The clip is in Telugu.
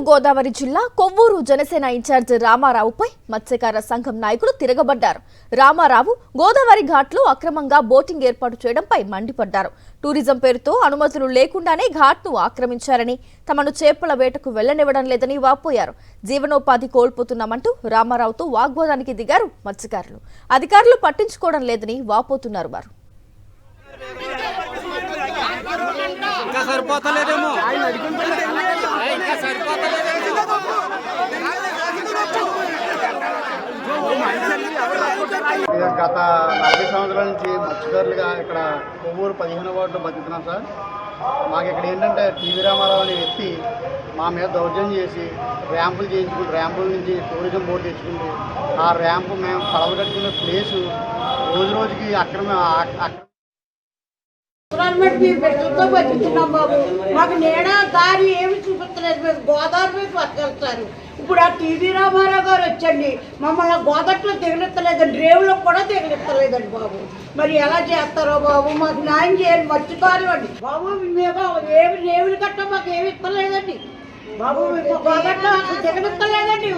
గోదావరి జిల్లా కొవ్వూరు జనసేన ఇన్ఛార్జ్ రామారావుపై మత్స్యకార సంఘం నాయకులు తిరగబడ్డారు. రామారావు గోదావరి ఘాట్లో అక్రమంగా బోటింగ్ ఏర్పాటు చేయడంపై మండిపడ్డారు. టూరిజం పేరుతో అనుమతులు లేకుండానే ఘాట్ను ఆక్రమించారని, తమను చేపల వేటకు వెళ్లనివ్వడం లేదని వాపోయారు. జీవనోపాధి కోల్పోతున్నామంటూ రామారావుతో వాగ్వాదానికి దిగారు మత్స్యకారులు. అధికారులు పట్టించుకోవడం లేదని వాపోతున్నారు వారు. గత 40 సంవత్సరాల నుంచి మత్స్యకారులుగా ఇక్కడ కొవ్వూరు 15వ వార్డులో బతుకుతున్నాం సార్. మాకు ఇక్కడ ఏంటంటే టీవీ రామారావు అనే వ్యక్తి మా మీద దౌర్జన్యం చేసి ర్యాంపులు చేయించుకుంటూ ర్యాంపుల నుంచి టూరిజం బోర్డు తెచ్చుకుంటూ ఆ ర్యాంపు మేము పడవ కట్టుకునే ప్లేసు రోజు రోజుకి బిడ్డలతో బతుకుతున్నాం బాబు. మాకు నీడ దారి ఏమి చూపిస్తలేదు. మేము గోదావరి మీద బతకలుస్తారు. ఇప్పుడు ఆ టీవీ రామారావు గారు వచ్చండి మమ్మల్ని గోదావరిలో దిగలెత్తలేదండి, రేవులో కూడా దిగలెత్తలేదండి బాబు. మరి ఎలా చేస్తారో బాబు, మాకు న్యాయం చేయాలి. మర్చిపోరు అండి బాబు. మేము ఏమి రేవులు గట్ట మాకు ఏమి ఇస్తలేదండి బాబు. గోదావరిలో దిగలెత్తలేదండి.